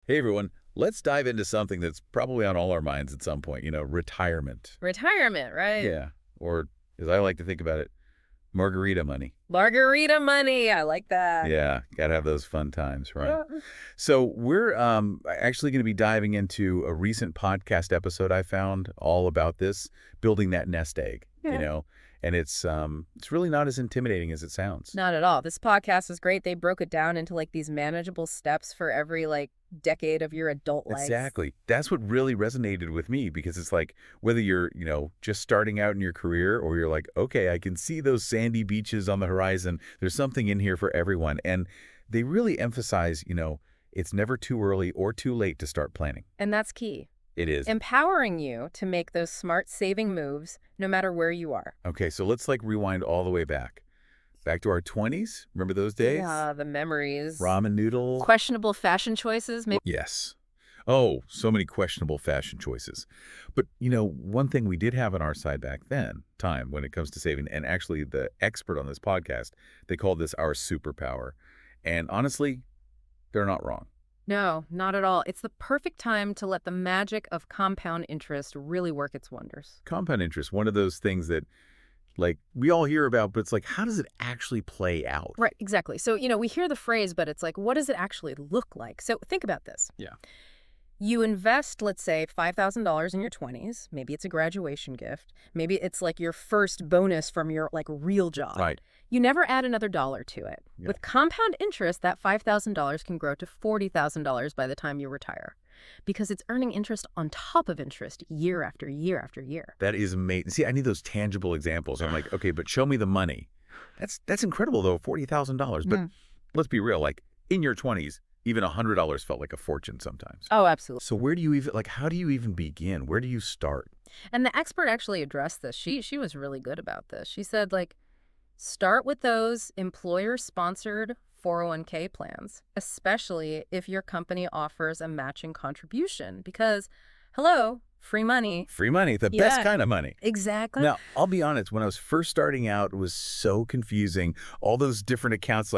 Hey everyone, let's dive into something that's probably on all our minds at some point, retirement. Retirement, right? Yeah, or as I like to think about it, margarita money. Margarita money. I like that. Yeah, gotta have those fun times, right? Yeah. So we're actually going to be diving into a recent podcast episode I found all about this, building that nest egg, Yeah. and it's really not as intimidating as it sounds. Not at all. This podcast is great. They broke it down into like these manageable steps for every decade of your adult life. Exactly. That's what really resonated with me because it's like whether you're, just starting out in your career or you're like, okay, I can see those sandy beaches on the horizon. There's something in here for everyone. And they really emphasize, it's never too early or too late to start planning. And that's key. It is. Empowering you to make those smart saving moves no matter where you are. Okay, so let's rewind all the way back. Back to our 20s. Remember those days? Yeah, the memories. Ramen noodle. Questionable fashion choices. Maybe. Yes. Oh, so many questionable fashion choices. But, one thing we did have on our side back then, time, when it comes to saving, and actually the expert on this podcast, they called this our superpower. And honestly, they're not wrong. No, not at all. It's the perfect time to let the magic of compound interest really work its wonders. Compound interest, one of those things that, we all hear about, but it's like, how does it actually play out? Right, exactly. So, we hear the phrase, but it's like, what does it actually look like? So think about this. Yeah. You invest, let's say, $5,000 in your 20s. Maybe it's a graduation gift. Maybe it's like your first bonus from your real job. Right. You never add another dollar to it. Yeah. With compound interest, that $5,000 can grow to $40,000 by the time you retire because it's earning interest on top of interest year after year after year. That is amazing. See, I need those tangible examples. I'm like, okay, but show me the money. That's incredible, though, $40,000. But let's be real, in your 20s, even $100 felt like a fortune sometimes. Oh, absolutely. So where do you even, how do you even begin? Where do you start? And the expert actually addressed this. She was really good about this. She said, start with those employer-sponsored 401k plans, especially if your company offers a matching contribution because, hello, free money. Free money, the best kind of money. Exactly. Now, I'll be honest, when I was first starting out, it was so confusing. All those different accounts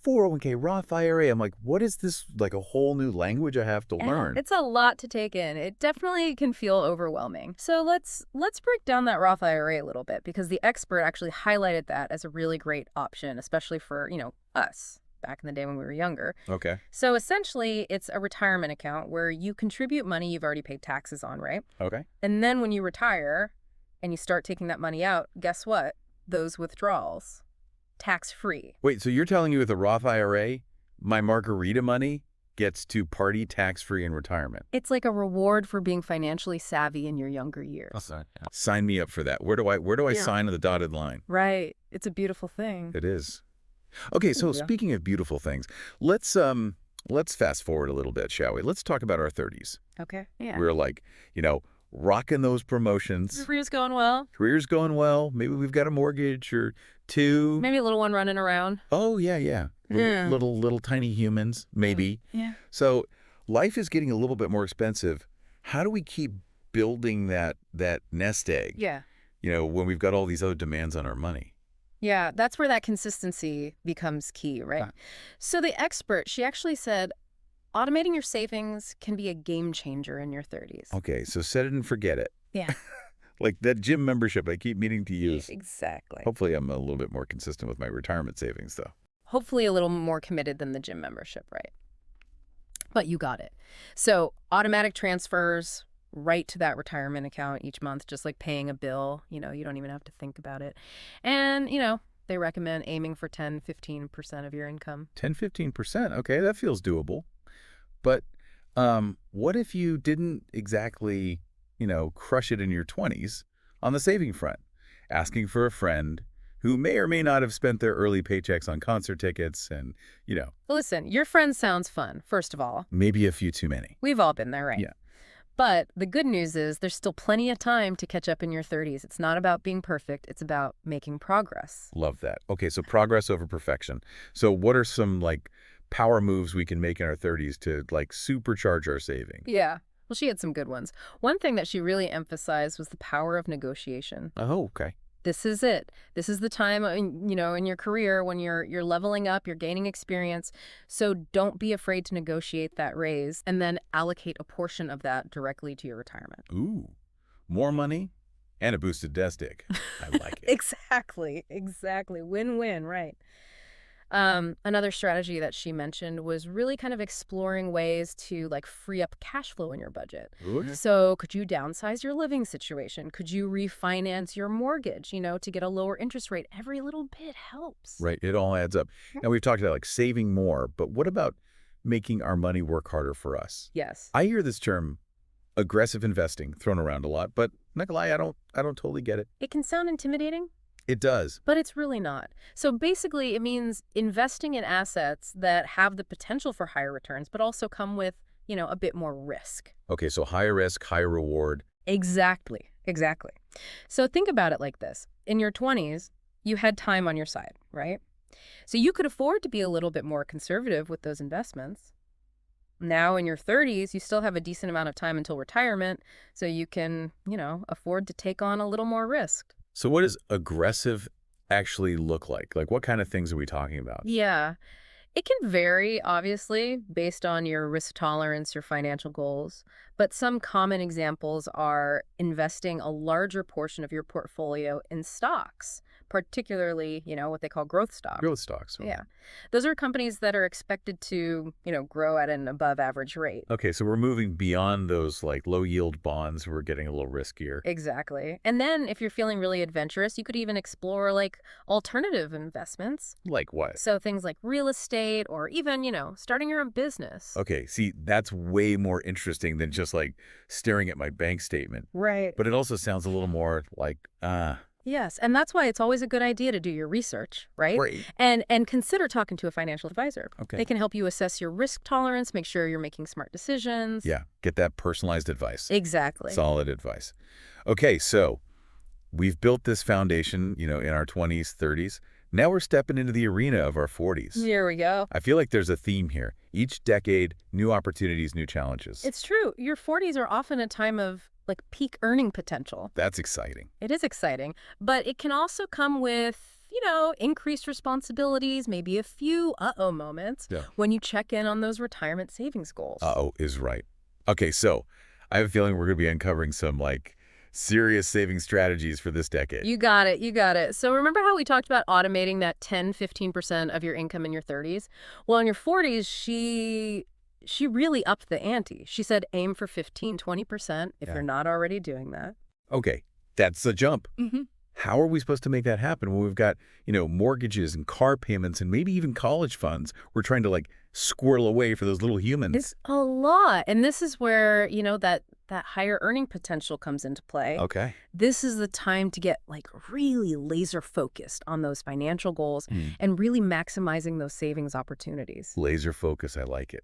401k, Roth IRA. I'm like, what is this? A whole new language I have to learn. It's a lot to take in. It definitely can feel overwhelming. So let's break down that Roth IRA a little bit because the expert actually highlighted that as a really great option, especially for, us back in the day when we were younger. Okay. So essentially, it's a retirement account where you contribute money you've already paid taxes on, right? Okay. And then when you retire and you start taking that money out, guess what? Those withdrawals, tax-free. Wait, so you're telling me with a Roth IRA, my margarita money gets to party tax-free in retirement? It's like a reward for being financially savvy in your younger years. Sign me up for that. Where do I sign on the dotted line? Right. It's a beautiful thing. It is. Okay, so speaking of beautiful things, let's fast forward a little bit, shall we? Let's talk about our 30s. Okay. Yeah. We're rocking those promotions. Career's going well. Career's going well. Maybe we've got a mortgage or two. Maybe a little one running around. Oh, yeah. Yeah. Little tiny humans, maybe. Yeah. So life is getting a little bit more expensive. How do we keep building that nest egg? Yeah. When we've got all these other demands on our money. Yeah, that's where that consistency becomes key, right? So the expert, she actually said, automating your savings can be a game changer in your 30s. Okay, so set it and forget it. Yeah. Like that gym membership I keep meaning to use. Exactly. Hopefully I'm a little bit more consistent with my retirement savings, though. Hopefully a little more committed than the gym membership, right? But you got it. So automatic transfers right to that retirement account each month, just like paying a bill. You don't even have to think about it. And, they recommend aiming for 10-15% of your income. 10-15%. Okay, that feels doable. But what if you didn't exactly, crush it in your 20s on the saving front? Asking for a friend who may or may not have spent their early paychecks on concert tickets and, Listen, your friend sounds fun, first of all. maybe a few too many. We've all been there, right? Yeah. But the good news is there's still plenty of time to catch up in your 30s. It's not about being perfect. It's about making progress. Love that. Okay, so progress over perfection. So what are some, power moves we can make in our 30s to, supercharge our saving? Yeah. Well, she had some good ones. One thing that she really emphasized was the power of negotiation. Oh, okay. This is it. This is the time in your career when you're leveling up, you're gaining experience. So don't be afraid to negotiate that raise and then allocate a portion of that directly to your retirement. Ooh, more money and a boosted desk stick. I like it. Exactly. Exactly. Win-win, right? Another strategy that she mentioned was really kind of exploring ways to like free up cash flow in your budget. Okay. So could you downsize your living situation? Could you refinance your mortgage, to get a lower interest rate? Every little bit helps. Right. It all adds up. Yep. Now, we've talked about like saving more, but what about making our money work harder for us? Yes. I hear this term aggressive investing thrown around a lot, but not gonna lie, I don't totally get it. It can sound intimidating, It does. but it's really not. So basically, it means investing in assets that have the potential for higher returns, but also come with, a bit more risk. Okay, so higher risk, higher reward. Exactly. Exactly. So think about it like this. In your 20s, you had time on your side, right? So you could afford to be a little bit more conservative with those investments. Now in your 30s, you still have a decent amount of time until retirement, so you can, afford to take on a little more risk. So what does aggressive actually look like? Like what kind of things are we talking about? Yeah. It can vary, obviously, based on your risk tolerance, your financial goals. But some common examples are investing a larger portion of your portfolio in stocks, particularly, what they call growth stocks. Growth stocks. Yeah. Those are companies that are expected to, grow at an above average rate. Okay, so we're moving beyond those like low yield bonds. We're getting a little riskier. Exactly. And then if you're feeling really adventurous, you could even explore like alternative investments. Like what? So things like real estate or even, starting your own business. Okay, see, that's way more interesting than just like staring at my bank statement. Right. But it also sounds a little more like, Yes, and that's why it's always a good idea to do your research, right? great. And consider talking to a financial advisor. Okay. They can help you assess your risk tolerance, make sure you're making smart decisions. Yeah, get that personalized advice. Exactly. Solid advice. Okay, so we've built this foundation, in our 20s, 30s. Now we're stepping into the arena of our 40s. Here we go. I feel like there's a theme here. Each decade, new opportunities, new challenges. It's true. Your 40s are often a time of like peak earning potential. That's exciting. It is exciting, but it can also come with, increased responsibilities, maybe a few uh-oh moments Yeah. when you check in on those retirement savings goals. Uh-oh is right. Okay, so I have a feeling we're going to be uncovering some like serious saving strategies for this decade. You got it. You got it. So remember how we talked about automating that 10-15% of your income in your 30s? Well, in your 40s, she really upped the ante. She said aim for 15-20% if Yeah. you're not already doing that. Okay, that's a jump. Mm-hmm. How are we supposed to make that happen when we've got, mortgages and car payments and maybe even college funds we're trying to like squirrel away for those little humans? It's a lot. And this is where, that higher earning potential comes into play. Okay. This is the time to get like really laser focused on those financial goals and really maximizing those savings opportunities. Laser focus, I like it.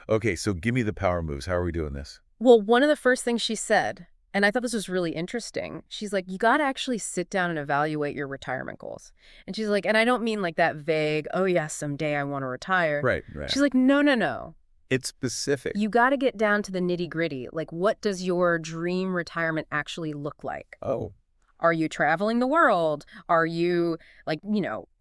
Okay, so give me the power moves. How are we doing this? Well, one of the first things she said, and I thought this was really interesting, she's like, you got to actually sit down and evaluate your retirement goals. And she's like, and I don't mean like that vague, oh, yeah, someday I want to retire. Right. She's like, no, no, no. It's specific. You got to get down to the nitty gritty. Like, what does your dream retirement actually look like? Oh, Are you traveling the world? Are you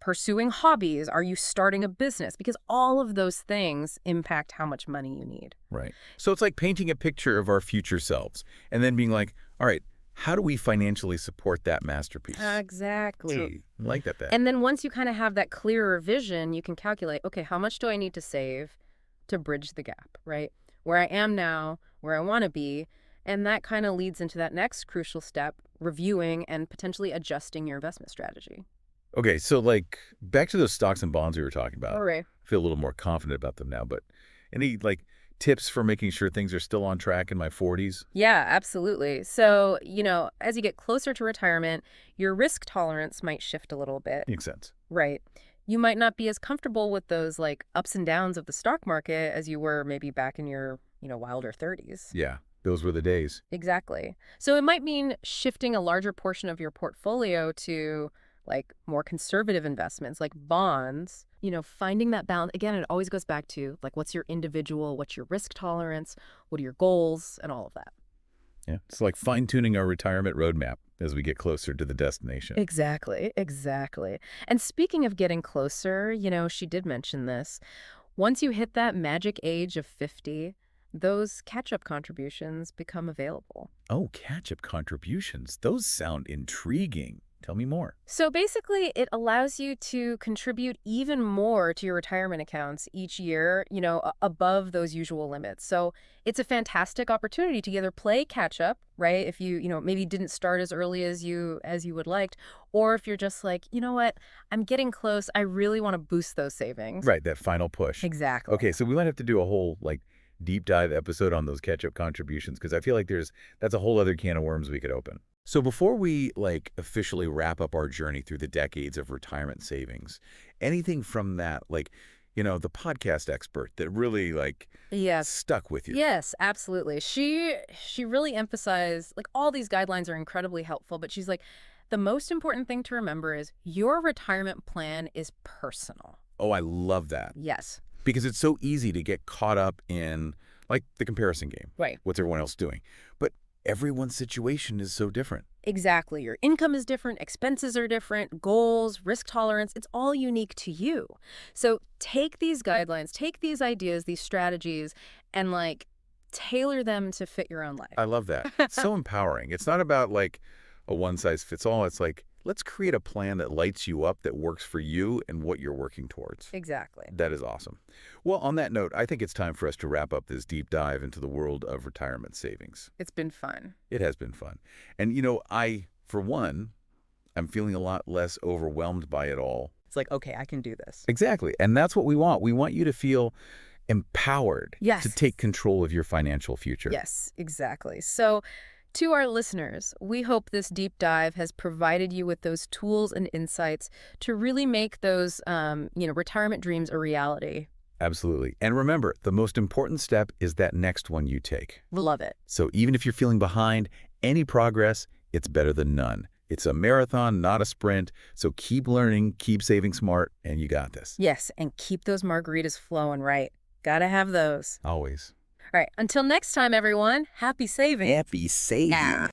pursuing hobbies? Are you starting a business? Because all of those things impact how much money you need. right. So it's like painting a picture of our future selves and then being like, all right, how do we financially support that masterpiece? Exactly. I like that. And then once you kind of have that clearer vision, you can calculate, okay, how much do I need to save to bridge the gap, right? Where I am now, where I want to be. And that kind of leads into that next crucial step, reviewing and potentially adjusting your investment strategy. Okay, so like back to those stocks and bonds we were talking about. All right. I feel a little more confident about them now, but any like tips for making sure things are still on track in my 40s? Yeah, absolutely. So, as you get closer to retirement, your risk tolerance might shift a little bit. Makes sense. Right. You might not be as comfortable with those like ups and downs of the stock market as you were maybe back in your, wilder 30s. Yeah, those were the days. Exactly. So it might mean shifting a larger portion of your portfolio to like more conservative investments like bonds, finding that balance. Again, it always goes back to like what's your individual, what's your risk tolerance, what are your goals, and all of that. Yeah. It's like fine-tuning our retirement roadmap as we get closer to the destination. Exactly, exactly. And speaking of getting closer, she did mention this. Once you hit that magic age of 50, those catch-up contributions become available. Oh, catch-up contributions. Those sound intriguing. Tell me more. So basically, it allows you to contribute even more to your retirement accounts each year, above those usual limits. So it's a fantastic opportunity to either play catch up, right? If you maybe didn't start as early as you would liked, or if you're just like, you know what, I'm getting close. I really want to boost those savings. Right, that final push. Exactly. Okay, so we might have to do a whole, deep dive episode on those catch-up contributions because I feel like that's a whole other can of worms we could open. So before we, officially wrap up our journey through the decades of retirement savings, anything from that, the podcast expert that really, Yes. stuck with you? Yes, absolutely. She really emphasized all these guidelines are incredibly helpful, but she's like the most important thing to remember is your retirement plan is personal. Oh, I love that. Yes. Because it's so easy to get caught up in, the comparison game. Right. What's everyone else doing? But everyone's situation is so different. Exactly. Your income is different, expenses are different, goals, risk tolerance, it's all unique to you. So take these guidelines, take these ideas, these strategies, and tailor them to fit your own life. I love that. It's so empowering. It's not about, a one-size-fits-all. It's like, let's create a plan that lights you up, that works for you and what you're working towards. Exactly. That is awesome. Well, on that note, I think it's time for us to wrap up this deep dive into the world of retirement savings. It's been fun. It has been fun. And, for one, I'm feeling a lot less overwhelmed by it all. It's like, okay, I can do this. Exactly. And that's what we want. We want you to feel empowered Yes. to take control of your financial future. Yes, exactly. So to our listeners, we hope this deep dive has provided you with those tools and insights to really make those, retirement dreams a reality. Absolutely. And remember, the most important step is that next one you take. Love it. So even if you're feeling behind, any progress, it's better than none. It's a marathon, not a sprint. So keep learning, keep saving smart, and you got this. Yes, and keep those margaritas flowing, right? Gotta have those. Always. All right, until next time, everyone, happy saving. Happy saving.